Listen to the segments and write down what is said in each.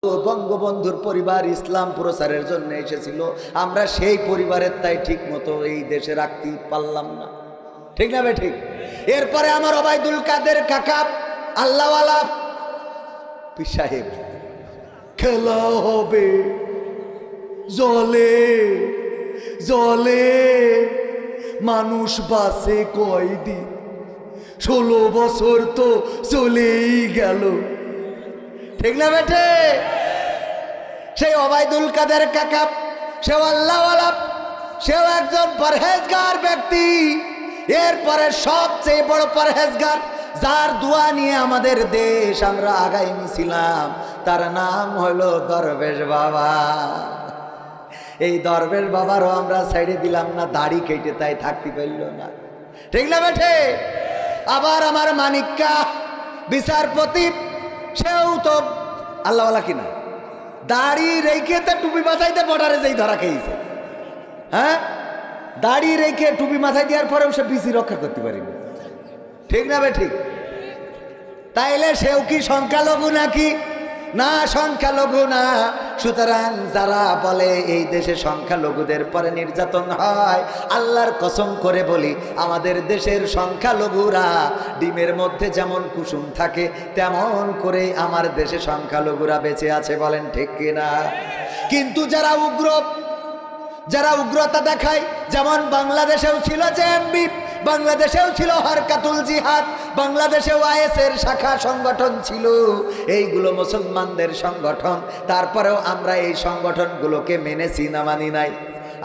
বঙ্গবন্ধুর পরিবার ইসলাম প্রচারের জন্য এসেছিল, আমরা সেই পরিবারের তাই ঠিক মতো এই দেশে রাখতে পারলাম না, ঠিক না বে ঠিক? এরপরে আমার ওবায়দুল কাদের কাকা আল্লাহওয়ালা পীর সাহেব, খেলা হবে জলে জলে, মানুষ বাসে কয়দিন, 16 বছর তো চলেই গেল, ঠিক না বেটে? সেই ওবায়দুল কাদের কাকা, সেও আল্লাহওয়ালা, সেও একজন পরহেজগার ব্যক্তি। এরপরে সবচেয়ে বড় পরহেজগার, যার দোয়া নিয়ে আমাদের দেশ আমরা আগাই নিছিলাম, তার নাম হলো দরবেশ বাবা। এই দরবেশ বাবারও আমরা ছেড়ে দিলাম না, দাড়ি কেটে তাই থাকতে পারল না, ঠিক না বেটে? আবার আমার মানিক্কা বিচারপতি, সেও তো আল্লাহওয়ালা কিনা, দাড়ি রেখে তো টুপি মাথায় দিয়ে বর্ডারে যেই ধরা খেয়েছে। হ্যাঁ, দাড়ি রেখে টুপি মাথায় দেওয়ার পরেও সে বিসি রক্ষা করতে পারেনি, ঠিক না বে ঠিক? তাইলে সেও কি সংখ্যালঘু নাকি? না, সংখ্যালঘু না। সুতরাং যারা বলে এই দেশে সংখ্যালঘুদের পরে নির্যাতন হয়, আল্লাহর কসম করে বলি, আমাদের দেশের সংখ্যালঘুরা ডিমের মধ্যে যেমন কুসুম থাকে, তেমন করে আমার দেশে সংখ্যালঘুরা বেঁচে আছে, বলেন ঠিক কিনা? কিন্তু যারা উগ্রতা দেখায়, যেমন বাংলাদেশেও ছিল জেএমবি, বাংলাদেশেও ছিল হরকাতুল জিহাদ, বাংলাদেশেও আইএসের শাখা সংগঠন ছিল, এইগুলো মুসলমানদের সংগঠন। তারপরেও আমরা এই সংগঠনগুলোকে মেনেছি না মানি নাই?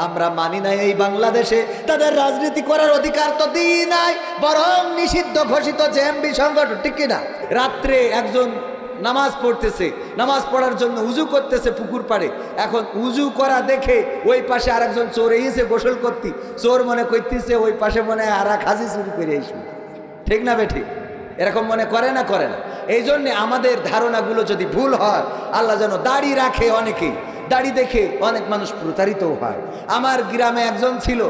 আমরা মানি নাই। এই বাংলাদেশে তাদের রাজনীতি করার অধিকার তো দিই নাই, বরং নিষিদ্ধ ঘোষিত জেএমবি সংগঠন, ঠিক কিনা? রাত্রে একজন নামাজ পড়তেছে, নামাজ পড়ার জন্য উজু করতেছে পুকুর পাড়ে, এখন উজু করা দেখে ওই পাশে আর একজন চোর এসে গোসল করতে, চোর মনে করতেছে ওই পাশে মনে হয় আর এক হাজি চুরি করে আসবে, ঠিক না বে ঠিক? এরকম মনে করে না? করে না। এই জন্যে আমাদের ধারণাগুলো যদি ভুল হয়, আল্লাহ যেন দাড়ি রাখে অনেকেই, দাড়ি দেখে অনেক মানুষ প্রতারিতও হয়। আমার গ্রামে একজন ছিল,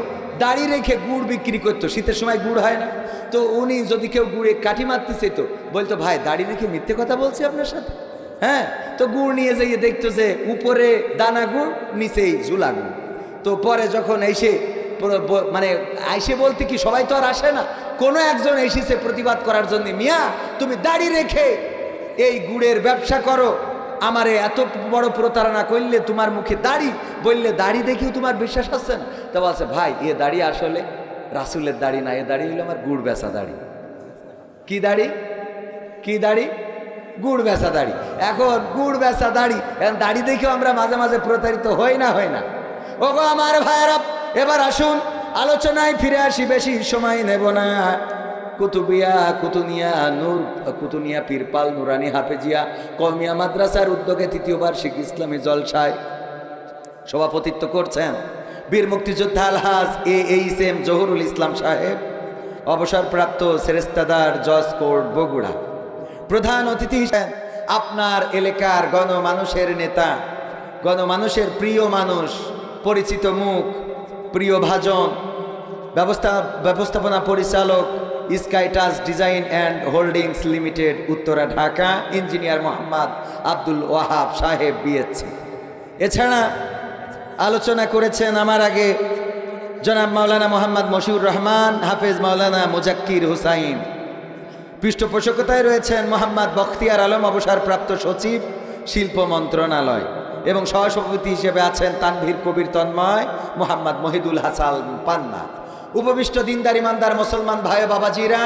দাড়ি রেখে গুড় বিক্রি করতো, শীতের সময় গুড় হয় না, তো উনি যদি কেউ গুড়ে কাঠি মারতেছে তো বলতো, ভাই দাড়ি রেখে মিথ্যে কথা বলছি আপনার সাথে। হ্যাঁ, তো গুড় নিয়ে যাইয়ে দেখতো যে উপরে দানা গুড়, নিচেই ঝুলা গুড়। তো পরে যখন এসে মানে আইসে বলতে কি সবাই তো আর আসে না, কোনো একজন এসেছে প্রতিবাদ করার জন্য, মিয়া তুমি দাড়ি রেখে এই গুড়ের ব্যবসা করো, আমারে এত বড় প্রতারণা করলে, তোমার মুখে দাড়ি বললে দাড়ি দেখেও তোমার বিশ্বাস হচ্ছে না? তো বলছে, ভাই এ দাড়ি আসলে রাসূলের দাড়ি না, এ দাড়ি হলো আমার গুড় বেচা দাড়ি। কি দাড়ি? কি দাড়ি? গুড় বেচা দাড়ি। এখন গুড় বেচা দাড়ি, এখন দাড়ি দেখেও আমরা মাঝে মাঝে প্রতারিত হই না? হয় না? ওগো আমার ভাইয়েরা, এবার আসুন আলোচনায় ফিরে আসি, বেশি সময় নেব না। কুতুবিয়া কুতুনিয়া নূর কুতুনিয়া পীরপাল নুরানি হাফেজিয়া কওমিয়া মাদ্রাসার উদ্যোগে ৩য় বার্ষিক ইসলামী জলসায় সভাপতিত্ব করছেন বীর মুক্তিযোদ্ধা আলহাজ AHM জহুরুল ইসলাম সাহেব, অবসরপ্রাপ্ত সেরেস্তাদার জজ কোর্ট বগুড়া। প্রধান অতিথি হিসেবে আপনার এলাকার গণমানুষের নেতা, গণমানুষের প্রিয় মানুষ, পরিচিত মুখ, প্রিয় ভাজন, ব্যবস্থাপনা পরিচালক Skytus design and holdings limited, Uttara, Dhaka, engineer Mohammad Abdul Wahab সাহেব BSc। এছাড়া আলোচনা করেছেন আমার আগে জনাব মাওলানা মোহাম্মদ মশিউর রহমান, হাফেজ মাওলানা মুজাক্কির হুসাইন। পৃষ্ঠপোষকতায় রয়েছেন মোহাম্মদ বখতিয়ার আলম, অবসরপ্রাপ্ত সচিব, শিল্প মন্ত্রণালয়, এবং সহসভাপতি হিসেবে আছেন তানভীর কবির তন্ময়, মোহাম্মদ মহিদুল হাসান পান্না। উপবিষ্ট দিনদার ইমানদার মুসলমান ভাই বাবাজিরা,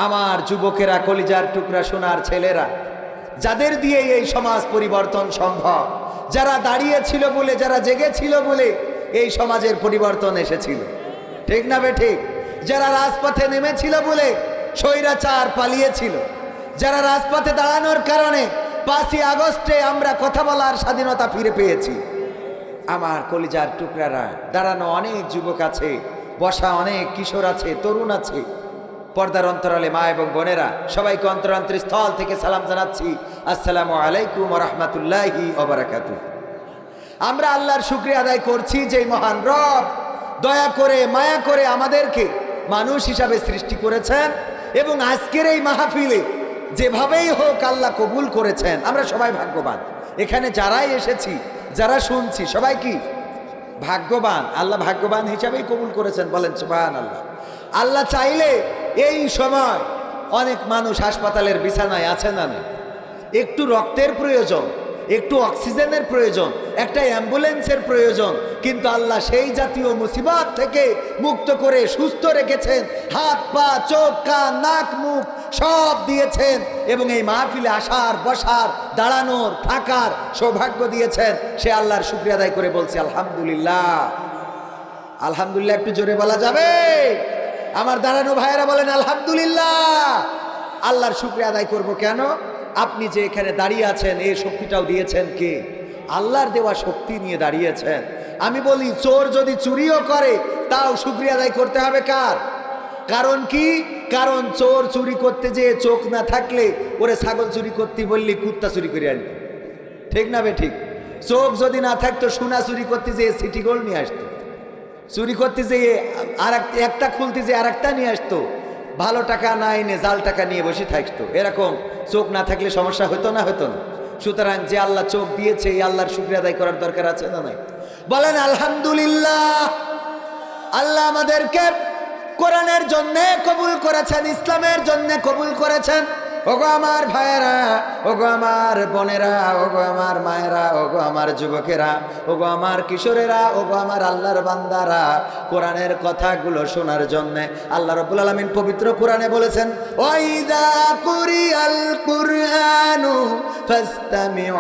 আমার যুবকেরা, কলিজার টুকরা সোনার ছেলেরা, যাদের দিয়ে এই সমাজ পরিবর্তন সম্ভব, যারা দাঁড়িয়েছিল বলে, যারা জেগেছিল বলে এই সমাজের পরিবর্তন এসেছিল, ঠিক না বে ঠিক? যারা রাজপথে নেমেছিল বলে স্বৈরাচার পালিয়েছিল, যারা রাজপথে দাঁড়ানোর কারণে 5ই আগস্টে আমরা কথা বলার স্বাধীনতা ফিরে পেয়েছি। আমার কলিজার টুকরারা, দাঁড়ানো অনেক যুবক আছে, বসা অনেক কিশোর আছে, তরুণ আছে, পর্দার অন্তরালে মা এবং বোনেরা, সবাইকে অন্তরান্তরস্থল থেকে সালাম জানাচ্ছি, আসসালামু আলাইকুম ওয়া রাহমাতুল্লাহি ওয়া বারাকাতুহু। আমরা আল্লাহর শুকরিয়া আদায় করছি যে মহান রব দয়া করে মায়া করে আমাদেরকে মানুষ হিসাবে সৃষ্টি করেছেন, এবং আজকের এই মাহফিলে যেভাবেই হোক আল্লাহ কবুল করেছেন। আমরা সবাই ভাগ্যবান। এখানে যারাই এসেছি, যারা শুনছি, সবাই কি ভাগ্যবান? আল্লাহ ভাগ্যবান হিসাবেই কবুল করেছেন, বলেন সুবহানাল্লাহ। আল্লাহ চাইলে এই সময় অনেক মানুষ হাসপাতালের বিছানায় আছে না নেই, একটু রক্তের প্রয়োজন, একটু অক্সিজেনের প্রয়োজন, একটা অ্যাম্বুলেন্সের প্রয়োজন, কিন্তু আল্লাহ সেই জাতীয় মুসিবত থেকে মুক্ত করে সুস্থ রেখেছেন, হাত পা চোখ কান নাক মুখ সব দিয়েছেন, এবং এই মাহফিলে আসার বসার দাঁড়ানোর থাকার সৌভাগ্য দিয়েছেন। সে আল্লাহর শুকরিয়া আদায় করে বলছি আলহামদুলিল্লাহ। আলহামদুলিল্লাহ একটু জোরে বলা যাবে? আমার দাঁড়ানো ভাইয়েরা বলেন আলহামদুলিল্লাহ। আল্লাহর শুকরিয়া আদায় করব কেন? আপনি যে এখানে দাঁড়িয়ে আছেন, এই শক্তিটাও দিয়েছেন কে? আল্লাহর দেওয়া শক্তি নিয়ে দাঁড়িয়েছেন। আমি বলি, চোর যদি চুরিও করে তাও শুকরিয়া আদায় করতে হবে কার? কারণ কি? কারণ চোর চুরি করতে যেয়ে চোখ না থাকলে ওরে ছাগল চুরি করতে বললি কুত্তা চুরি করে আনতো, ঠিক না বে ঠিক? চোখ যদি না থাকতো সোনা চুরি করতে যেয়ে সিটি গোল্ড নিয়ে আসতো, চুরি করতে যেয়ে একটা খুলতে যেয়ে আর একটা নিয়ে আসতো, ভালো টাকা না এনে জাল টাকা নিয়ে বসে থাকতো। এরকম চোখ না থাকলে সমস্যা হতো না? হতো না। সুতরাং যে আল্লাহ চোখ দিয়েছে, এই আল্লাহর শুকরিয়া আদায় করার দরকার আছে না নাই? বলেন আলহামদুলিল্লাহ। আল্লাহ আমাদেরকে কোরআনের জন্য কবুল করেছেন, ইসলামের জন্য কবুল করেছেন। ওগো আমার ভাইয়েরা, ওগো আমার বোনেরা, ওগো আমার মায়েরা, ওগো আমার যুবকেরা, ওগো আমার কিশোরেরা, ওগো আমার আল্লাহর বান্দারা, কোরআনের কথাগুলো শোনার জন্য আল্লাহ রাব্বুল আলামিন পবিত্র কোরআনে বলেছেন, ওয়াইদা কুরিয়াল কুরআনু ফাসতামিউ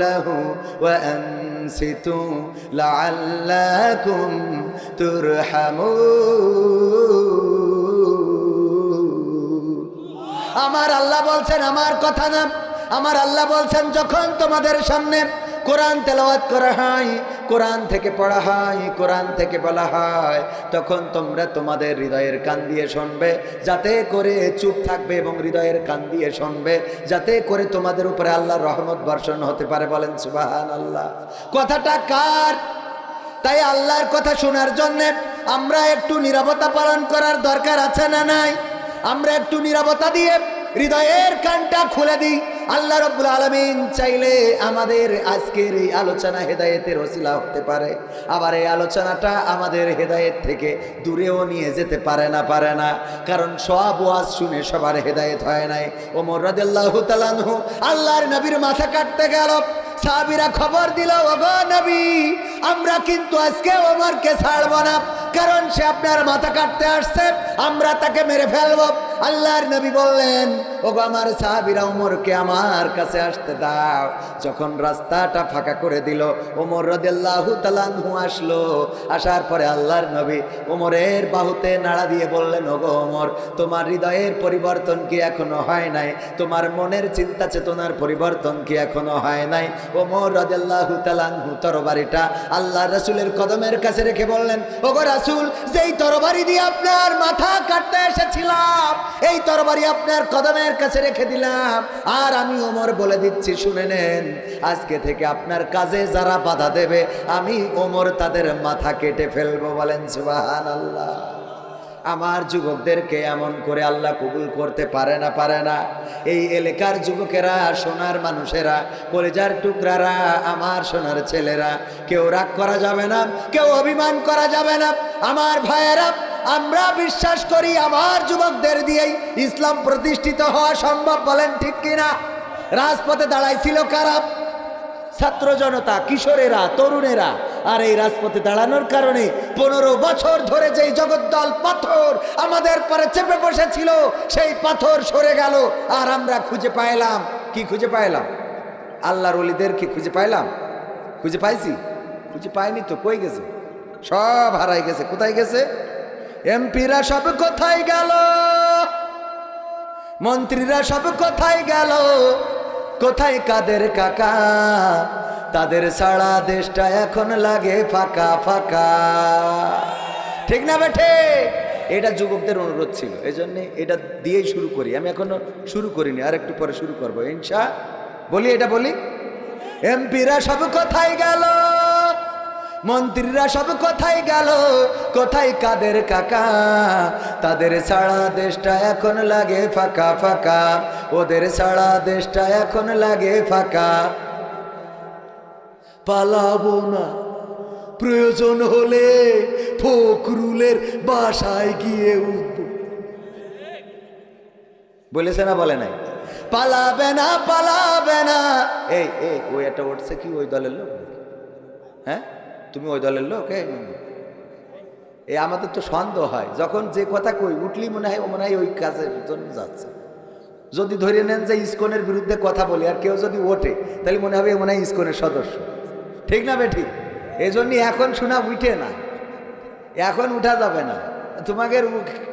লাহু ওয়া আনসিতু লাআল্লাকুম তুরহামুন। আমার আল্লাহ বলছেন, আমার কথা না, আমার আল্লাহ বলছেন, যখন তোমাদের সামনে কোরআন তেলাওয়াত করা হয়, কোরআন থেকে পড়া হয়, কোরআন থেকে বলা হয়, তখন তোমরা তোমাদের হৃদয়ের কান দিয়ে শুনবে, যাতে করে চুপ থাকবে এবং হৃদয়ের কান দিয়ে শুনবে, যাতে করে তোমাদের উপরে আল্লাহর রহমত বর্ষণ হতে পারে। বলেন সুবহানাল্লাহ। কথাটা কার? তাই আল্লাহর কথা শোনার জন্য আমরা একটু নীরবতা পালন করার দরকার আছে না নাই? আমরা একটু নীরবতা দিয়ে হৃদয়ের কানটা খুলে দিই। আল্লাহ রাব্বুল আলামিন চাইলে আমাদের আজকের এই আলোচনা হেদায়েতের ওসিলা হতে পারে, আবার এই আলোচনাটা আমাদের হেদায়েত থেকে দূরেও নিয়ে যেতে পারে না, পারে না। কারণ সব ওয়াজ শুনে সবার হেদায়েত হয় নাই। ওমর রাদিয়াল্লাহু তাআলা আনহু আল্লাহর নবীর মাথা কাটতে গেল, সাহাবীরা খবর দিল, ওগো নবী, আমরা কিন্তু আজকে ওমরকে ছাড়ব না, কারণ সে আপনার মাথা কাটতে আসছে, আমরা তাকে মেরে ফেলব। আল্লাহর নবী বললেন, ওগো আমার সাহাবীরা, ওমরকে আমার কাছে আসতে দাও। যখন রাস্তাটা ফাঁকা করে দিল, ওমর রাদিয়াল্লাহু তাআলা আনহু আসলো। আসার পরে আল্লাহর নবী ওমরের বাহুতে নাড়া দিয়ে বললেন, ওগো ওমর, তোমার হৃদয়ের পরিবর্তন কি এখনো হয় নাই? তোমার মনের চিন্তা চেতনার পরিবর্তন কি এখনো হয় নাই? ওমর রাদিয়াল্লাহু তাআলা আনহু তরবারিটা আল্লাহর রাসূলের কদমের কাছে রেখে বললেন, ওগো রাসূল, যেই তরবারি দিয়ে আপনার মাথা কাটতে এসেছিলাম, এই তরবারি আপনার কদমের কাছে রেখে দিলাম। আর আমি ওমর বলে দিচ্ছি, শুনে নেন, আজকে থেকে আপনার কাজে যারা বাধা দেবে, আমি ওমর তাদের মাথা কেটে ফেলবো। বলেন সুবহানাল্লাহ। আমার যুবকদেরকে এমন করে আল্লাহ কবুল করতে পারে না, পারে না? এই এলাকার যুবকেরা, সোনার মানুষেরা, কলেজার টুকরারা, আমার সোনার ছেলেরা, কেউ রাগ করা যাবে না, কেউ অভিমান করা যাবে না। আমার ভাইয়েরা, আমরা বিশ্বাস করি আমার যুবকদের দিয়েই ইসলাম প্রতিষ্ঠিত হওয়া সম্ভব। বলেন ঠিক কিনা? রাজপথে দাঁড়াইছিল কারা? ছাত্র জনতা, কিশোরেরা, তরুণেরা। আর এই রাজপথে দাঁড়ানোর কারণে 15 বছর ধরে যেই জগদ্দল পাথর আমাদের পরে চেপে বসেছিল, সেই পাথর সরে গেল। আর আমরা খুঁজে পাইলাম, কি খুঁজে পাইলাম? আল্লাহর ওলিদেরকে খুঁজে পাইলাম। খুঁজে পাইছি? খুঁজে পাইনি তো। কই গেছে? সব হারাই গেছে। কোথায় গেছে? এমপিরা সব কোথায় গেল? মন্ত্রীরা সব কোথায় গেল? কোথায় কাদের কাকা? তাদের ছাড়া দেশটা এখন লাগে ফাঁকা ফাঁকা। ঠিক না বেঠে? এটা যুবকদের অনুরোধ ছিল, এই জন্যে এটা দিয়েই শুরু করি। আমি এখনো শুরু করিনি, আর একটু পরে শুরু করবো ইনশা। বলি, এটা বলি, এমপিরা সব কোথায় গেল? মন্ত্রীরা সব কোথায় গেল? কোথায় কাদের কাকা? তাদের ছাড়া দেশটা এখন লাগে ফাঁকা ফাঁকা, ওদের ছাড়া দেশটা এখন লাগে ফাঁকা। পালাবো না, প্রয়োজন হলে ফখরুলের বাসায় গিয়ে উঠবো। বলেছে না বলে নাই? পালাবে না, পালাবে না। এই এই ওই একটা উঠছে কি ওই দলের লোক? হ্যাঁ, তুমি ওই দলের লোক? এই আমাদের তো সন্দেহ হয়, যখন যে কথা কই উঠলি মনে হয় ও মনে হয় ওই কাজের জন্য যাচ্ছে। যদি ধরে নেন যে ইসকনের বিরুদ্ধে কথা বলি আর কেউ যদি ওঠে, তাহলে মনে হবে মনে হয় ইসকনের সদস্য। ঠিক না বে ঠিক? এই জন্য এখন শোনা উঠে না, এখন উঠা যাবে না। তোমাকে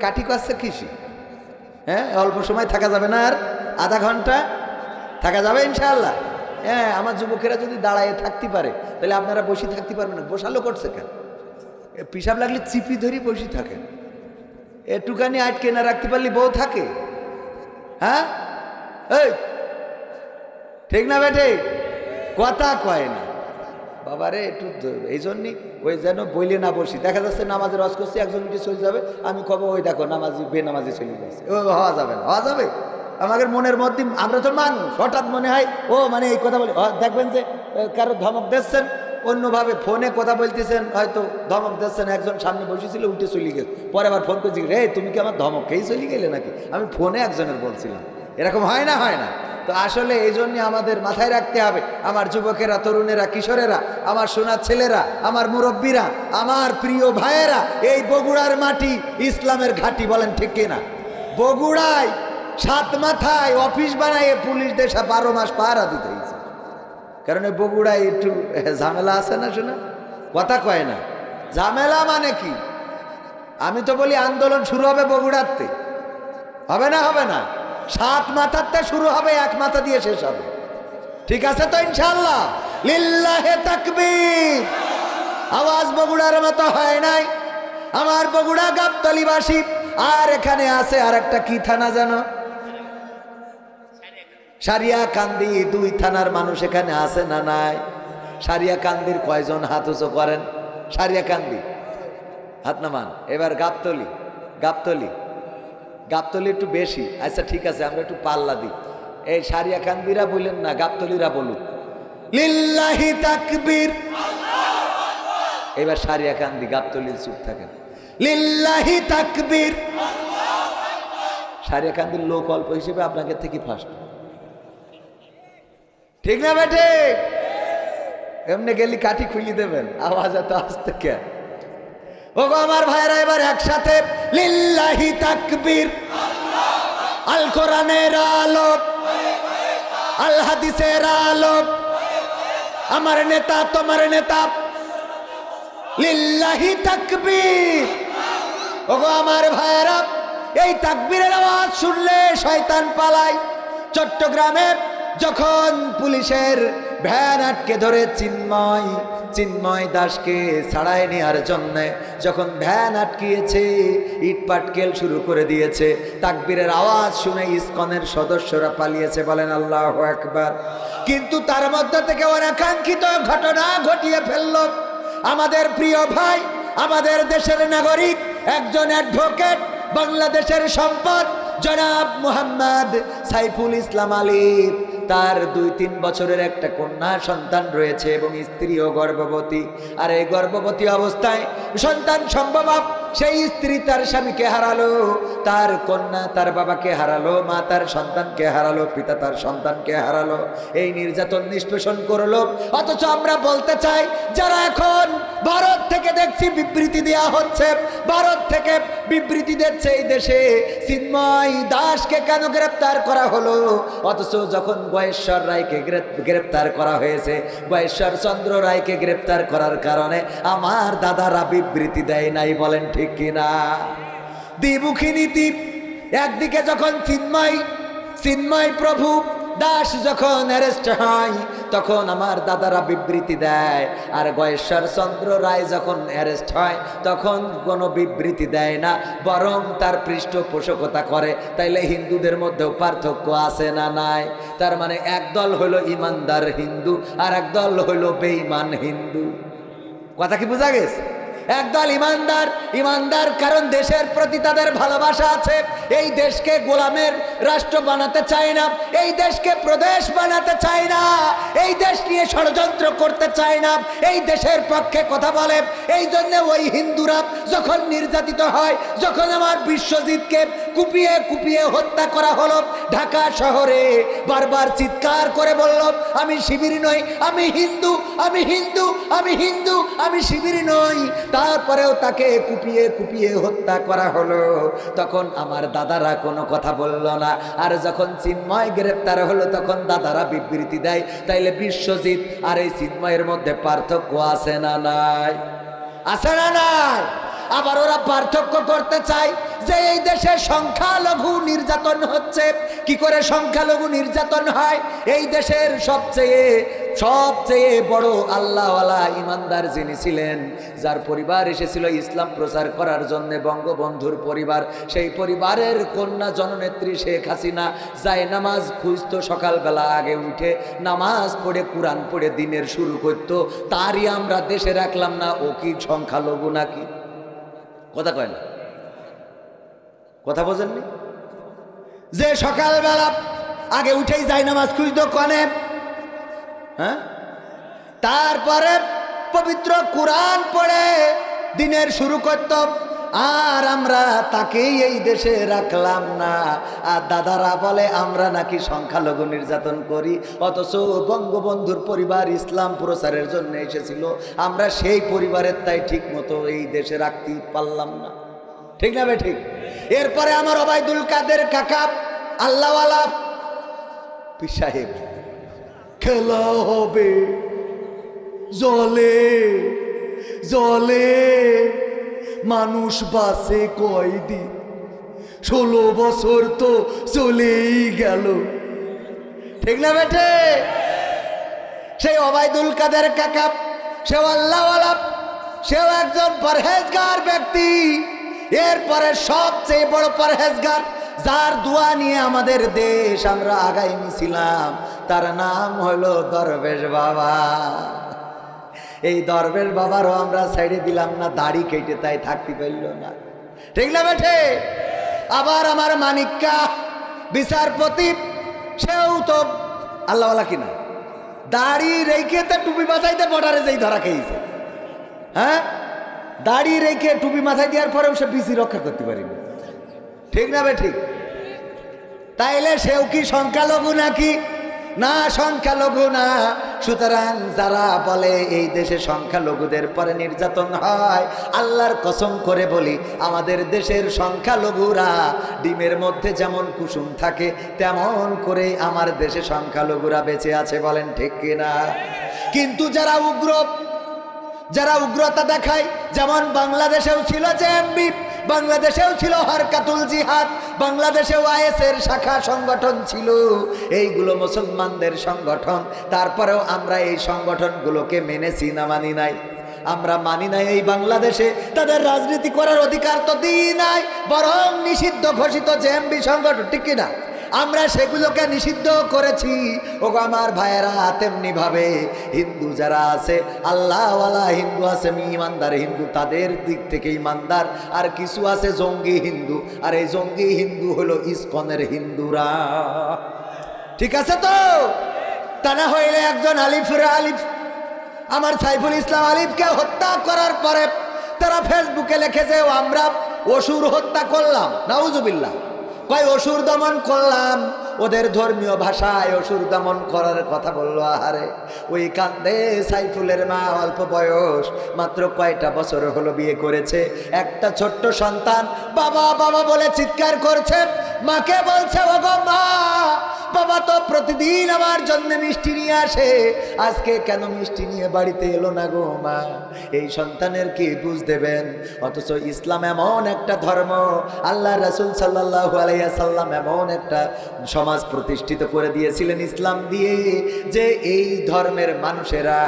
কাঠি কাছে কৃষি, হ্যাঁ, অল্প সময় থাকা যাবে না, আর আধা ঘন্টা থাকা যাবে ইনশাআল্লাহ। হ্যাঁ, আমার যুবকেরা যদি দাঁড়ায় থাকতে পারে তাহলে আপনারা বসে থাকতে পারবেন না। বসালো করছে কেন? পিসাব লাগলে চিপি ধরি বসে থাকেন। একটুখানি আটকে না রাখতে পারলে বউ থাকে। হ্যাঁ, এই ঠিক না বেটে? কথা কয় না বাবারে একটু। এই জন্যই ওই যেন বইলে না বসি। দেখা যাচ্ছে নামাজের রস করছি, একজন মিটে চলে যাবে, আমি খবর ওই দেখো নামাজি বেনামাজি চলে যাচ্ছে। ও হওয়া যাবে না, হওয়া যাবে। আমাদের মনের মধ্যে, আমরা তো মানুষ, হঠাৎ মনে হয় ও মানে এই কথা বলে। দেখবেন যে কারো ধমক দিচ্ছেন, অন্যভাবে ফোনে কথা বলতেছেন, হয়তো ধমক দিচ্ছেন, একজন সামনে বসেছিল উঠে চলে গেছে, পরে আবার ফোন করে রে তুমি কি আমার ধমক খেয়েই চলে গেলে নাকি? আমি ফোনে একজনের বলছিলাম। এরকম হয় না, হয় না? তো আসলে এই জন্য আমাদের মাথায় রাখতে হবে, আমার যুবকেরা, তরুণেরা, কিশোরেরা, আমার সোনার ছেলেরা, আমার মুরব্বীরা, আমার প্রিয় ভাইয়েরা, এই বগুড়ার মাটি ইসলামের ঘাঁটি। বলেন ঠিক কিনা? বগুড়ায় 7 মাথায় অফিস বানায় পুলিশ দেশা 12 মাস পাহারা দিতে হয়েছে। কারণ এই বগুড়ায় একটু ঝামেলা আছে না, শোনা কথা কয় না। ঝামেলা মানে কি? আমি তো বলি আন্দোলন শুরু হবে বগুড়াতে, হবে না? হবে না? 7 মাথাতে শুরু হবে, 1 মাথা দিয়ে শেষ হবে। ঠিক আছে তো ইনশাআল্লাহ? লিল্লাহে তাকবীর। আওয়াজ বগুড়ার মতো হয় নাই। আমার বগুড়া গাবতলীবাসী। আর এখানে আছে আর একটা কি থানা জানো? সারিয়াকান্দি। 2 থানার মানুষ এখানে আছে না নাই? সারিয়াকান্দির কয়জন হাত উঁচু করেন? সারিয়াকান্দি হাত নামান। এবার গাবতলী, গাবতলী, গাবতলী একটু বেশি। আচ্ছা ঠিক আছে, আমরা একটু পাল্লা দিই। এই সারিয়াকান্দিরা বললেন না, গাবতলীরা বলুন লিল্লাহি তাকবীর। এবার সারিয়াকান্দি, গাবতলী চুপ থাকেন। লিল্লাহি তাকবীর। সারিয়াকান্দির লোক অল্প হিসেবে আপনাকে থেকে ফার্স্ট। ঠিক না বেটে? এমনি গেলি কাঠি খুলি দেবেন, আওয়াজ এত আসতে কে? ও গো আমার ভাইরা, এবার একসাথে লিল্লাহি তাকবীর। আল কোরআনের আলো, আল হাদিসের আলো, আমার নেতা তোমার নেতা, লিল্লাহি তাকবীর। ও গো আমার ভাইরা, এই তাকবীরের আওয়াজ শুনলে শয়তান পালায়। চট্টগ্রামে যখন পুলিশের ভ্যান আটকে ধরে চিন্ময় দাসকে ছাড়াই নেওয়ার জন্য যখন ভ্যান আটকিয়েছে, ইট পাটকেল শুরু করে দিয়েছে, তাকবীরের আওয়াজ শুনে ইসকনের সদস্যরা পালিয়েছে। বলেন আল্লাহু আকবার। কিন্তু তার মধ্যে থেকে অনাকাঙ্ক্ষিত ঘটনা ঘটিয়ে ফেলল আমাদের প্রিয় ভাই, আমাদের দেশের নাগরিক, একজন অ্যাডভোকেট, বাংলাদেশের সম্পদ, জনাব মুহাম্মদ সাইফুল ইসলাম আলিফ। তার 2-3 বছরের একটা কন্যা সন্তান রয়েছে এবং স্ত্রীও গর্ভবতী। আর এই গর্ভবতী অবস্থায় সন্তান সম্ভব, সেই স্ত্রী তার স্বামীকে হারালো, তার কন্যা তার বাবাকে হারালো, মা তার সন্তানকে হারালো, পিতা তার সন্তানকে হারালো। এই নির্যাতন নিষ্পেষণ করলো। অথচ আমরা বলতে চাই, যারা এখন ভারত থেকে দেখছি বিবৃতি দেওয়া হচ্ছে, ভারত থেকে বিবৃতি দিচ্ছে এই দেশে চিন্ময় দাসকে কেন গ্রেপ্তার করা হলো? অথচ যখন গয়েশ্বর রায়কে গ্রেপ্তার করা হয়েছে, গয়েশ্বর চন্দ্র রায়কে গ্রেপ্তার করার কারণে আমার দাদারা বিবৃতি দেয় নাই। বলেন ঠিক কিনা? দ্বিমুখী নীতি। একদিকে যখন চিন্ময় প্রভু দাস যখন অ্যারেস্ট হয়, তখন আমার দাদারা বিবৃতি দেয়, আর গয়েশ্বর চন্দ্র রায় যখন অ্যারেস্ট হয় তখন কোনো বিবৃতি দেয় না, বরং তার পৃষ্ঠপোষকতা করে। তাইলে হিন্দুদের মধ্যেও পার্থক্য আছে না নাই? তার মানে একদল হলো ইমানদার হিন্দু, আর একদল হলো বেঈমান হিন্দু। কথা কি বোঝা গেছে? একদল ইমানদার কারণ দেশের প্রতি তাদের ভালোবাসা আছে, এই দেশকে গোলামের রাষ্ট্র বানাতে চায় না, এই দেশকে প্রদেশ বানাতে চায় না, এই দেশ নিয়ে ষড়যন্ত্র করতে চায় না, এই দেশের পক্ষে কথা বলে। এই জন্য ওই হিন্দুরা যখন নির্যাতিত হয়, যখন আমার বিশ্বজিৎকে কুপিয়ে কুপিয়ে হত্যা করা হলো ঢাকা শহরে, বারবার চিৎকার করে বলল আমি শিবির নই, আমি হিন্দু, আমি হিন্দু, আমি হিন্দু, আমি শিবির নই। তারপরেও তাকে কুপিয়ে কুপিয়ে হত্যা করা হলো। তখন আমার দাদারা কোনো কথা বলল না। আর যখন চিন্ময় গ্রেফতার হলো তখন দাদারা বিবৃতি দেয়। তাইলে বিশ্বজিৎ আর এই চিন্ময়ের মধ্যে পার্থক্য আছে না নাই? আছে না নাই? আবার ওরা পার্থক্য করতে চায় যে এই দেশে সংখ্যালঘু নির্যাতন হচ্ছে। কি করে সংখ্যালঘু নির্যাতন হয়? এই দেশের সবচেয়ে বড় আল্লাহওয়ালা ইমানদার যিনি ছিলেন, যার পরিবার এসেছিল ইসলাম প্রচার করার জন্য, বঙ্গবন্ধুর পরিবার, সেই পরিবারের কন্যা জননেত্রী শেখ হাসিনা যায় নামাজ খুঁজতো, সকালবেলা আগে উঠে নামাজ পড়ে কোরআন পড়ে দিনের শুরু করতো। তারই আমরা দেশে রাখলাম না। ও কি সংখ্যালঘু নাকি? কথা কয় না, কথা বোঝেননি? যে সকালবেলা আগে উঠেই যায় নামাজ খুঁজতো কনে, হ্যাঁ, তারপরে পবিত্র কোরআন পড়ে দিনের শুরু করত, আর আমরা তাকেই এই দেশে রাখলাম না। আর দাদারা বলে আমরা নাকি সংখ্যালঘু নির্যাতন করি, অথচ বঙ্গবন্ধুর পরিবার ইসলাম প্রচারের জন্য এসেছিল, আমরা সেই পরিবারের তাই ঠিক মতো এই দেশে রাখতে পারলাম না। ঠিক না বে ঠিক? এরপরে আমার ওবায়দুল কাদের কাকা আল্লাহওয়ালা পীর সাহেব, খেলা হবে জলে জলে, মানুষ বাসে কয়দিন, 16 বছর তো চলেই গেল। ঠিক না বেটে? সেই ওবায়দুল কাদের কাকা, সেও আল্লাহওয়ালা, সেও একজন পরহেজগার ব্যক্তি। এরপরে সবচেয়ে বড় পরহেজগার, যার দোয়া নিয়ে আমাদের দেশ আমরা আগাই নিছিলাম, তার নাম হলো দরবেশ বাবা। এই দরবেশ বাবারও আমরা ছেড়ে দিলাম না, দাড়ি কেটে তাই থাকতে পারল না। ঠিক না বেঠে? আবার আমার মানিক্কা বিচারপতি, সেও তো আল্লাহওয়ালা কিনা, দাড়ি রেখে তো টুপি মাথাইতে বর্ডারে যেই ধরা খেয়েছে। হ্যাঁ, দাড়ি রেখে টুপি মাথায় দেওয়ার পরেও সে বিসি রক্ষা করতে পারিনি। ঠিক না বে ঠিক? তাইলে সেও কি সংখ্যালঘু নাকি? না, সংখ্যালঘু না। সুতরাং যারা বলে এই দেশে সংখ্যালঘুদের পরে নির্যাতন হয়, আল্লাহর কসম করে বলি, আমাদের দেশের সংখ্যালঘুরা ডিমের মধ্যে যেমন কুসুম থাকে তেমন করে আমার দেশে সংখ্যালঘুরা বেঁচে আছে। বলেন ঠিক কিনা? কিন্তু যারা উগ্রতা দেখায়, যেমন বাংলাদেশেও ছিল জেএমবি, বাংলাদেশেও ছিল হরকাতুল জিহাদ, বাংলাদেশেও আইএসের শাখা সংগঠন ছিল। এইগুলো মুসলমানদের সংগঠন, তারপরেও আমরা এই সংগঠনগুলোকে মেনেছি না মানি নাই? আমরা মানি নাই। এই বাংলাদেশে তাদের রাজনীতি করার অধিকার তো দিই নাই, বরং নিষিদ্ধ ঘোষিত জেএমবি সংগঠন, ঠিক কিনা? আমরা সেগুলোকে নিষিদ্ধ করেছি। ও আমার ভাইয়েরা, তেমনি ভাবে হিন্দু যারা আছে, আল্লাহওয়ালা হিন্দু আছে, ইমানদার হিন্দু, তাদের দিক থেকে ইমানদার, আর কিছু আছে জঙ্গি হিন্দু, আর এই জঙ্গি হিন্দু হলো ইসকনের হিন্দুরা। ঠিক আছে তো? তা না হইলে একজন আলিফ আমার সাইফুল ইসলাম আলিফকে হত্যা করার পরে তারা ফেসবুকে লিখেছে আমরা অসুর হত্যা করলাম, নাউজুবিল্লাহ। কয় অসুর দমন করলাম, ওদের ধর্মীয় ভাষায় অসুর দমন করার কথা বললো। আহারে, ওই কান্দে সাইফুলের মা, অল্প বয়স, মাত্র কয়টা বছর হলো বিয়ে করেছে, একটা ছোট্ট সন্তান, বাবা বাবা বলে চিৎকার করছে। মাকে বলছে, ওগো মা, বাবা তো প্রতিদিন আমার জন্য মিষ্টি নিয়ে আসে, আজকে কেন মিষ্টি নিয়ে বাড়িতে এলো না গো মা? এই সন্তানের কি বুঝ দেবেন? অথচ ইসলাম এমন একটা ধর্ম, আল্লাহ রাসূল সাল্লাল্লাহু আলাইহি ওয়াসাল্লাম এমন একটা সমাজ প্রতিষ্ঠিত করে দিয়েছিলেন ইসলাম দিয়ে, যে এই ধর্মের মানুষেরা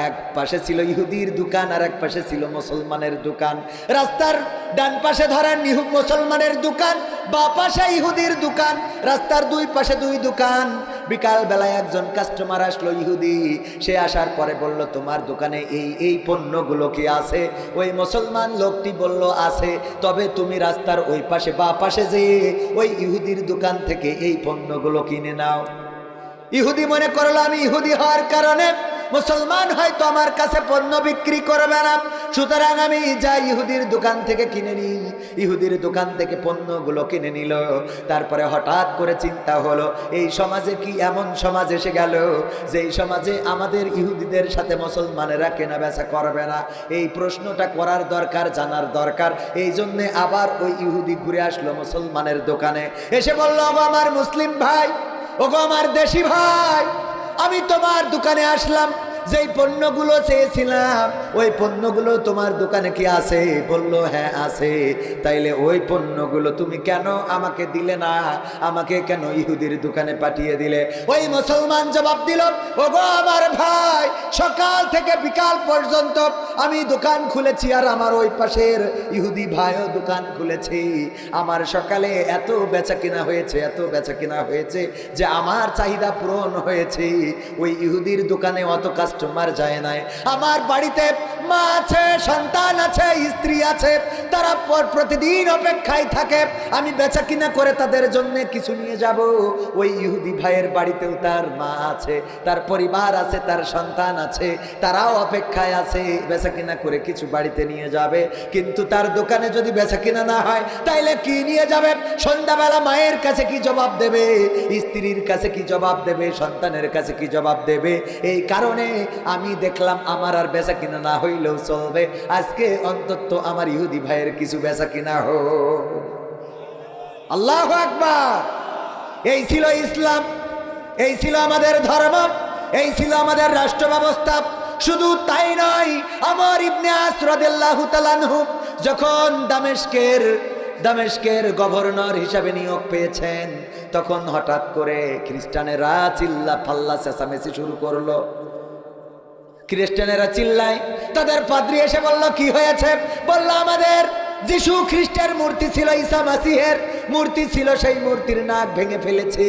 এক পাশে ছিল ইহুদির দোকান, আর এক পাশে ছিল মুসলমানের দোকান। রাস্তার ডান পাশে ধরেন মুসলমানের দোকান, বা পাশে ইহুদির দোকান, রাস্তার দুই পাশে দুই দোকান। বিকাল বেলায় একজন কাস্টমার আসলো ইহুদি। সে আসার পরে বলল, তোমার দোকানে এই পণ্যগুলো কি আছে? ওই মুসলমান লোকটি বলল, আছে। তবে তুমি রাস্তার ওই পাশে বা পাশে যেয়ে ওই ইহুদির দোকান থেকে এই পণ্যগুলো কিনে নাও। ইহুদি মনে করলো আমি ইহুদি হওয়ার কারণে মুসলমান হয়তো আমার কাছে পণ্য বিক্রি করবে না, সুতরাং আমি যাই ইহুদির দোকান থেকে কিনে নিই। ইহুদির দোকান থেকে পণ্যগুলো কিনে নিল। তারপরে হঠাৎ করে চিন্তা হলো, এই সমাজে কি এমন সমাজ এসে গেল যে এই সমাজে আমাদের ইহুদিদের সাথে মুসলমানেরা কেনা বেচা করবে না? এই প্রশ্নটা করার দরকার, জানার দরকার। এই জন্যে আবার ওই ইহুদি ঘুরে আসলো মুসলমানের দোকানে, এসে বলল, ওগো আমার মুসলিম ভাই, ওগো আমার দেশি ভাই, আমি তোমার দোকানে আসলাম, যেই পণ্যগুলো চেয়েছিলাম ওই পণ্যগুলো তোমার দোকানে কি আছে? বলল, হ্যাঁ আছে। তাইলে ওই পণ্যগুলো তুমি কেন আমাকে দিলে না? আমাকে কেন ইহুদির দোকানে পাঠিয়ে দিলে? ওই মুসলমান জবাব দিল, ওগো আমার ভাই, সকাল থেকে বিকাল পর্যন্ত আমি দোকান খুলেছি, আর আমার ওই পাশের ইহুদি ভাইও দোকান খুলেছি। আমার সকালে এত বেচা কিনা হয়েছে, এত বেচা কিনা হয়েছে যে আমার চাহিদা পূরণ হয়েছে। ওই ইহুদির দোকানে অত কাস্টমার যায় নাই। আমার বাড়িতে মা আছে, সন্তান আছে, স্ত্রী আছে, তারা প্রতিদিন অপেক্ষায় থাকে আমি বেচা কিনা করে তাদের জন্য কিছু নিয়ে যাব। ওই ইহুদি ভাইয়ের বাড়িতেও তার মা আছে, তার পরিবার আছে, তার সন্তান আছে, তারাও অপেক্ষায় আছে বেচা কিনা করে কিছু বাড়িতে নিয়ে যাবে। কিন্তু তার দোকানে যদি বেচা কিনা না হয় তাইলে কি নিয়ে যাবে? সন্ধ্যাবেলা মায়ের কাছে কি জবাব দেবে? স্ত্রীর কাছে কি জবাব দেবে? সন্তানের কাছে কি জবাব দেবে? এই কারণে আমি দেখলাম আমার আর বেচা কিনা না হইলেও চলবে, আজকে অন্তত আমার ইহুদি ভাইয়ের কিছু বেচা কিনা হোক। আল্লাহু আকবার। এই ছিল ইসলাম, এই ছিল আমাদের ধর্ম, এই ছিল আমাদের রাষ্ট্র ব্যবস্থা। শুধু তাই নয়, আমর ইবনে আস রাদিয়াল্লাহু তাআলা আনহু যখন দামেস্কের গভর্নর হিসাবে নিয়োগ পেয়েছেন, তখন হঠাৎ করে খ্রিস্টানেরা চিল্লা ফাল্লা চেঁচামেচি শুরু করলো। খ্রিস্টানেরা চিল্লায়, তাদের পাদ্রী এসে বলল, কি হয়েছে? বলল, আমাদের যিশু খ্রিস্টের মূর্তি ছিল, ঈসা মাসিহের মূর্তি ছিল, সেই মূর্তির নাক ভেঙে ফেলেছে।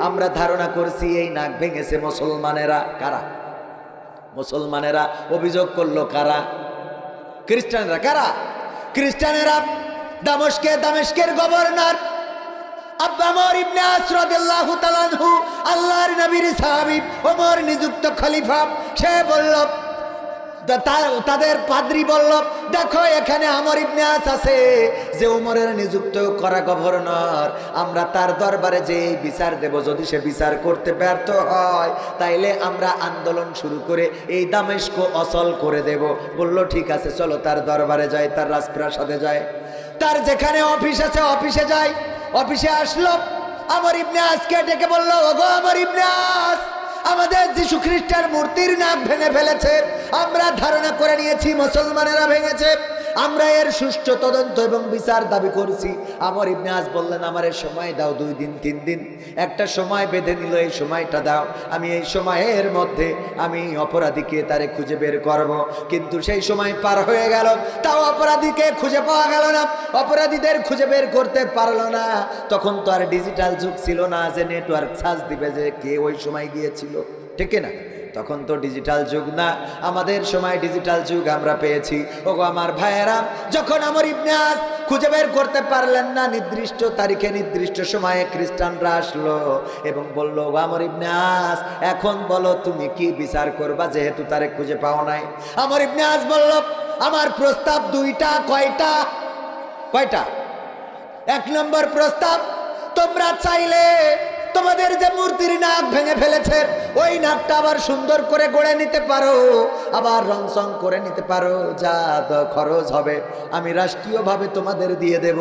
আমরা ধারণা করছি এই নাক ভেঙেছে মুসলমানেরা। কারা? মুসলমানেরা অভিযোগ করলো। কারা? খ্রিস্টানেরা। কারা? খ্রিস্টানেরা। দামেস্কের গভর্নর আমর ইবনে আস রাদিয়াল্লাহু তাআলা আনহু, আল্লাহর নবীর সাহাবী, ওমর নিযুক্ত খলিফা, সে বলল, তাদের পাদ্রী বলল, দেখো এখানে আমর ইবনে আস আছে, যে ওমরের নিযুক্ত করা গভর্নর। আমরা তার দরবারে যে বিচার দেব, যদি সে বিচার করতে ব্যর্থ হয় তাইলে আমরা আন্দোলন শুরু করে এই দামেস্ক অচল করে দেব। বলল, ঠিক আছে, চলো তার দরবারে যাই, তার রাজপ্রাসাদে যায়, তার যেখানে অফিস আছে অফিসে যায়। অফিসে আসলো, আমর ইবনে আসকে ডেকে বলল, ওগো আমর ইবনে আস, আমাদের যিশু খ্রিস্টের মূর্তির নাক ভেঙে ফেলেছে, আমরা ধারণা করে নিয়েছি মুসলমানেরা ভেঙেছে, আমরা এর সুষ্ঠু তদন্ত এবং বিচার দাবি করছি। আমর ইবনে আস বললেন, আমার এর সময় দাও, 2 দিন 3 দিন, একটা সময় বেঁধে নিল, এই সময়টা দাও, আমি এই সময়ের মধ্যে আমি অপরাধীকে তারে খুঁজে বের করব। কিন্তু সেই সময় পার হয়ে গেল, তাও অপরাধীকে খুঁজে পাওয়া গেল না, অপরাধীদের খুঁজে বের করতে পারলো না। তখন তো আর ডিজিটাল যুগ ছিল না যে নেটওয়ার্ক সার্চ দিবে যে কে ওই সময় গিয়েছিল, ঠিক না? তখন তো ডিজিটাল যুগ না, আমাদের সময় ডিজিটাল যুগ আমরা পেয়েছি। ওগো আমার ভাইয়েরা, যখন আমর ইবনে আস খুঁজে বের করতে পারলেন না, নির্দিষ্ট তারিখে নির্দিষ্ট সময়ে খ্রিস্টানরা আসলো এবং বলল, ওগো আমর ইবনে আস, এখন বলো তুমি কি বিচার করবা, যেহেতু তারে খুঁজে পাও নাই। আমর ইবনে আস বলল, আমার প্রস্তাব 2টা। কয়টা? 1 নম্বর প্রস্তাব, তোমরা চাইলে তোমাদের যে মূর্তির নাক ভেঙে ফেলেছে ওই নাকটা আবার সুন্দর করে গড়ে নিতে পারো, আবার রংসং করে নিতে পারো, যা খরচ হবে আমি রাষ্ট্রীয়ভাবে তোমাদের দিয়ে দেব।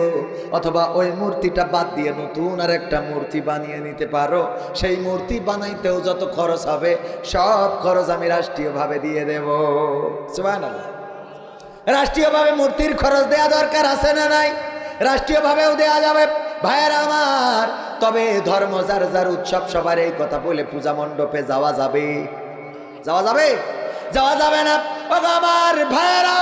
অথবা ওই মূর্তিটা বাদ দিয়ে নতুন আর একটা মূর্তি বানিয়ে নিতে পারো, সেই মূর্তি বানাইতেও যত খরচ হবে সব খরচ আমি রাষ্ট্রীয়ভাবে দিয়ে দেব। সুবহানাল্লাহ। রাষ্ট্রীয়ভাবে মূর্তির খরচ দেয়া দরকার আছে না নাই? রাষ্ট্রীয়ভাবেও দেয়া যাবে ভাইয়েরা আমার। তবে ধর্ম যার যার উৎসব সবার, এই কথা বলে পূজা মণ্ডপে যাওয়া যাবে? যাওয়া যাবে? যাওয়া যাবে না। আমার ভাইয়েরা,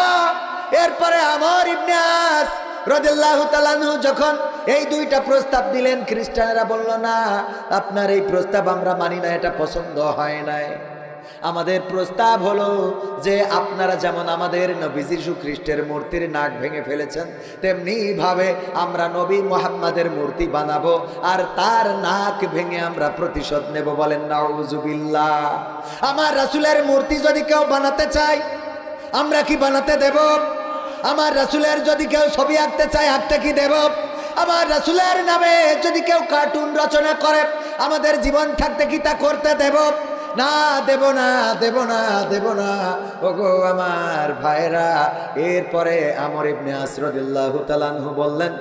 এরপরে আমর ইবনে আস রাদিয়াল্লাহু তাআলা আনহু যখন এই দুইটা প্রস্তাব দিলেন। খ্রিস্টানেরা বলল না, আপনার এই প্রস্তাব আমরা মানি না, এটা পছন্দ হয় নাই। আমাদের প্রস্তাব হলো যে আপনারা যেমন আমাদের নবী যীশু খ্রিস্টের মূর্তির নাক ভেঙে ফেলেছেন, তেমনি ভাবে আমরা নবী মুহাম্মাদের মূর্তি বানাবো আর তার নাক ভেঙে আমরা প্রতিশোধ নেব। বলেন নাউজুবিল্লাহ। আমার রাসূলের মূর্তি যদি কেউ বানাতে চায়, আমরা কি বানাতে দেব? আমার রাসূলের যদি কেউ ছবি আঁকতে চায়, আঁকতে কি দেব? আমার রাসূলের নামে যদি কেউ কার্টুন রচনা করে, আমাদের জীবন থাকতে কি তা করতে দেব? না, দেব না, দেব না, দেব না। ওগো আমার ভাইরা, এরপরে আমর ইবনে আস রাদিয়াল্লাহু তাআলা আনহু বললেন,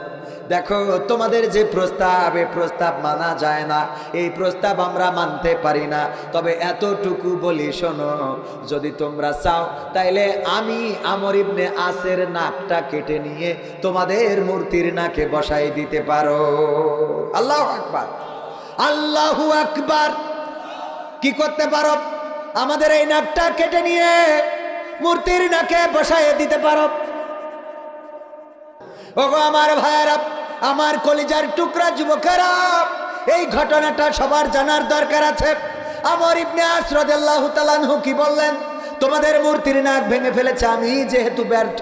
দেখো তোমাদের যে প্রস্তাব, এই প্রস্তাব মানা যায় না, এই প্রস্তাব আমরা মানতে পারি না। তবে এতটুকু বলি, শোনো, যদি তোমরা চাও তাইলে আমি আমর ইবনে আসের নাকটা কেটে নিয়ে তোমাদের মূর্তির নাকে বসাই দিতে পারো। আল্লাহু আকবার, আল্লাহু আকবার। কি করতে পারো? আমাদের এই নাকটা কেটে নিয়ে মূর্তির নাকে বসাইয়ে দিতে পারো। ওগো আমার ভাইয়েরা, আমার কলিজার টুকরা যুবকেরা, এই ঘটনাটা সবার জানার দরকার আছে। আমর ইবনে আস রাদিয়াল্লাহু তাআলা আনহু কি বললেন? তোমাদের মূর্তির নাক ভেঙে ফেলেছে, আমি যেহেতু ব্যর্থ,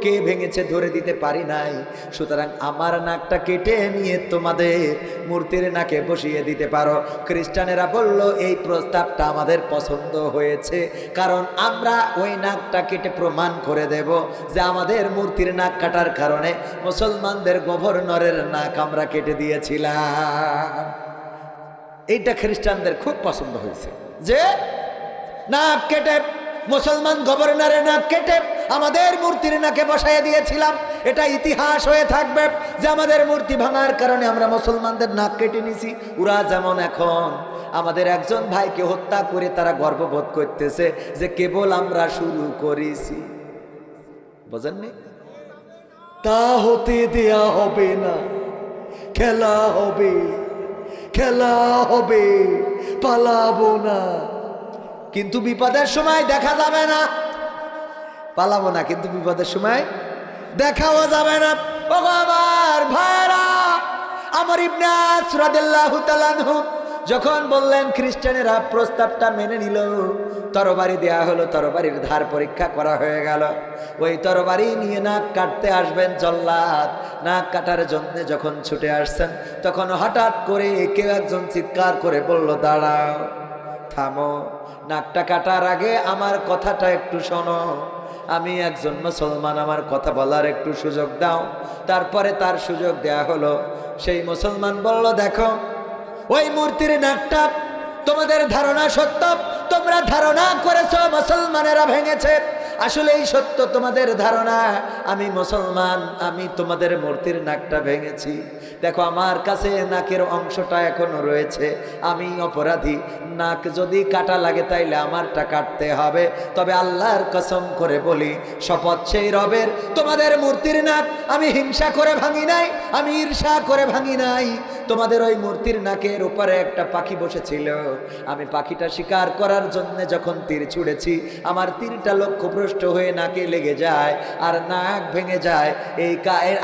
কে ভেঙেছে ধরে দিতে পারি নাই, সুতরাং আমার নাকটা কেটে নিয়ে তোমাদের মূর্তির নাকে বসিয়ে দিতে পারো। খ্রিস্টানেরা বলল, এই প্রস্তাবটা আমাদের পছন্দ হয়েছে, কারণ আমরা ওই নাকটা কেটে প্রমাণ করে দেব যে আমাদের মূর্তির নাক কাটার কারণে মুসলমানদের গভর্নরের নাক আমরা কেটে দিয়েছিলাম। এইটা খ্রিস্টানদের খুব পছন্দ হয়েছে, যে নাক কেটে, মুসলমান গভর্নরের নাক কেটে আমাদের মূর্তির নাকে বসাইয়ে দিয়েছিলাম। এটা ইতিহাস হয়ে থাকবে যে আমাদের মূর্তি ভাঙার কারণে আমরা মুসলমানদের নাক কেটে নিছি। ওরা যেমন এখন আমাদের একজন ভাইকে হত্যা করে তারা গর্ববোধ করতেছে যে কেবল আমরা শুরু করেছি। বুঝেননি? তা হতে দেয়া হবে না, খেলা হবে, খেলা হবে, পালাবো না। কিন্তু বিপদের সময় দেখা যাবে না, পালাবো না, কিন্তু বিপদের সময় দেখাও যাবে না। ওগো আমার ভাইরা, আমর ইবনে আস রাদিয়াল্লাহু তাআলা আনহু যখন বললেন, খ্রিস্টানেরা প্রস্তাবটা মেনে নিল, তরবারি দেয়া হলো, তরবারির ধার পরীক্ষা করা হয়ে গেল। ওই তরবারি নিয়ে নাক কাটতে আসবেন জল্লাদ, নাক কাটার জন্য যখন ছুটে আসছেন, তখন হঠাৎ করে কেউ একজন চিৎকার করে বলল, দাঁড়াও, থামো, নাকটা কাটার আগে আমার কথাটা একটু শোনো। আমি একজন মুসলমান, আমার কথা বলার একটু সুযোগ দাও। তারপরে তার সুযোগ দেয়া হলো। সেই মুসলমান বলল, দেখো, ওই মূর্তির নাকটা তোমাদের ধারণা সত্য, তোমরা ধারণা করেছো মুসলমানেরা ভেঙেছে, আসলেই সত্য তোমাদের ধারণা, আমি মুসলমান, আমি তোমাদের মূর্তির নাকটা ভেঙেছি। দেখো আমার কাছে নাকের অংশটা এখনো রয়েছে, আমি অপরাধী, নাক যদি কাটা লাগে তাইলে আমারটা কাটতে হবে। তবে আল্লাহর কসম করে বলি, শপথ সেই রবের, তোমাদের মূর্তির নাক আমি হিংসা করে ভাঙি নাই, আমি ঈর্ষা করে ভাঙি নাই। তোমাদের ওই মূর্তির নাকের উপরে একটা পাখি বসেছিল, আমি পাখিটা শিকার করার জন্য যখন তীর ছুঁড়েছি, আমার তীরটা লক্ষ্যভ্রষ্ট হয়ে নাকে লেগে যায় আর নাক ভেঙে যায়।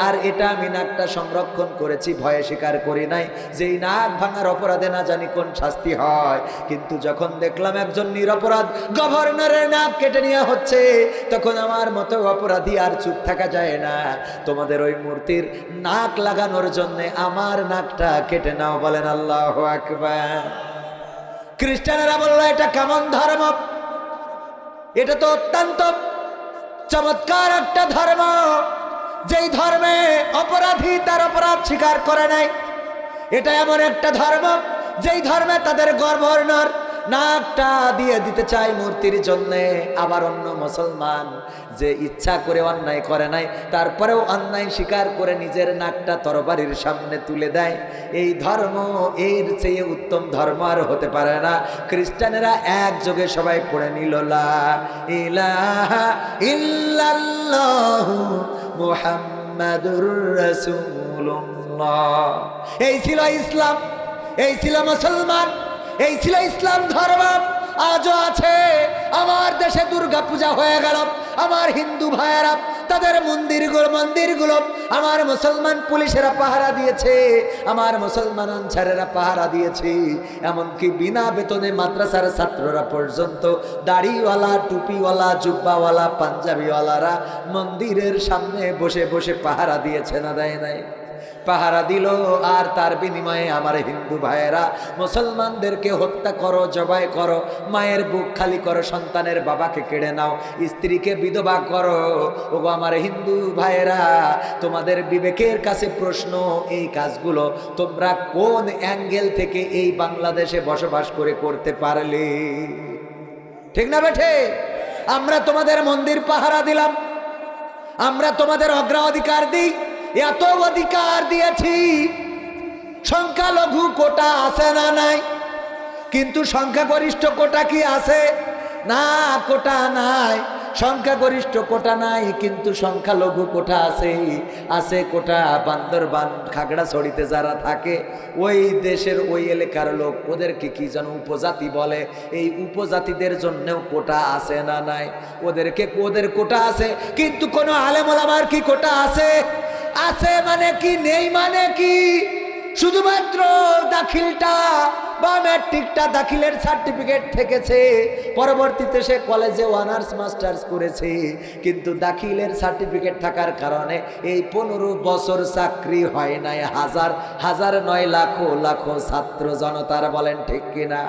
আর এটা আমি নাকটা সংরক্ষণ করেছি, ভয়ে স্বীকার করি নাই যে এই নাক ভাঙার অপরাধে না জানি কোন শাস্তি হয়। কিন্তু যখন দেখলাম একজন নিরপরাধ গভর্নরের নাক কেটে নেওয়া হচ্ছে, তখন আমার মতো অপরাধী আর চুপ থাকা যায় না। তোমাদের ওই মূর্তির নাক লাগানোর জন্য আমার নাকটা কেটে নাও। বলেন আল্লাহু আকবার। খ্রিস্টানেরা বলল, এটা কেমন ধর্ম? এটা তো অত্যন্ত চমৎকার একটা ধর্ম, যেই ধর্মে অপরাধী তার অপরাধ স্বীকার করে নাই। এটা এমন একটা ধর্ম যেই ধর্মে তাদের গভর্নর নাকটা দিয়ে দিতে চায় মূর্তির জন্যে। আবার অন্য মুসলমান যে ইচ্ছা করে অন্যায় করে নাই, তারপরেও অন্যায় স্বীকার করে নিজের নাকটা তরবারির সামনে তুলে দেয়। এই ধর্ম, এর চেয়ে উত্তম ধর্ম আর হতে পারে না। খ্রিস্টানেরা একযোগে সবাই পড়ে নিল, লা ইলাহা ইল্লাল্লাহু মুহাম্মাদুর রাসূলুল্লাহ। এই ছিল ইসলাম, এই ছিল মুসলমান, এই ছিল ইসলাম ধর্ম। আজও আছে। আমার দেশে দুর্গা পূজা হয়ে গেল, আমার হিন্দু ভাইয়েরা তাদের মন্দিরগুলো আমার মুসলমান পুলিশেরা পাহারা দিয়েছে, আমার মুসলমান আনসারেরা পাহারা দিয়েছে। এমনকি বিনা বেতনে মাদ্রাসার ছাত্ররা পর্যন্ত দাড়িওয়ালা, টুপিওয়ালা, জুব্বাওয়ালা, পাঞ্জাবিওয়ালারা মন্দিরের সামনে বসে বসে পাহারা দিয়েছে না দেয় নাই? পাহারা দিল। আর তার বিনিময়ে আমার হিন্দু ভাইয়েরা মুসলমানদেরকে হত্যা করো, জবাই করো, মায়ের বুক খালি করো, সন্তানের বাবাকে কেড়ে নাও, স্ত্রীকে বিধবা করো। ওগো আমার হিন্দু ভাইয়েরা, তোমাদের বিবেকের কাছে প্রশ্ন, এই কাজগুলো তোমরা কোন অ্যাঙ্গেল থেকে এই বাংলাদেশে বসবাস করে করতে পারলে? ঠিক না বেঠে? আমরা তোমাদের মন্দির পাহারা দিলাম, আমরা তোমাদের অগ্রাধিকার দিই, এত অধিকার দিয়েছি। সংখ্যালঘু কোটা আছে না নাই? কিন্তু সংখ্যাগরিষ্ঠ কোটা কি আছে? না, কোটা নাই। সংখ্যাগরিষ্ঠ কোটা নাই, কিন্তু সংখ্যালঘু কোটা আছে। আছে কোটা। বান্দরবান, খাগড়াছড়িতে যারা থাকে ওই দেশের ওই এলাকার লোক, ওদেরকে কি যেন উপজাতি বলে, এই উপজাতিদের জন্যও কোটা আছে না নাই? ওদের কোটা আছে। কিন্তু কোনো আলেম ওলামার কি কোটা আছে? আছে মানে কি, নেই মানে কি? শুধুমাত্র দাখিলটা বা ম্যাট্রিকটা, দাখিলের সার্টিফিকেট থেকেছে, পরবর্তীতে সে কলেজে অনার্স মাস্টার্স করেছে, কিন্তু দাখিলের সার্টিফিকেট থাকার কারণে এই 15 বছর চাকরি হয় নাই। হাজার হাজার নয়, লাখো লাখো ছাত্র জনতার, বলেন ঠিক কিনা?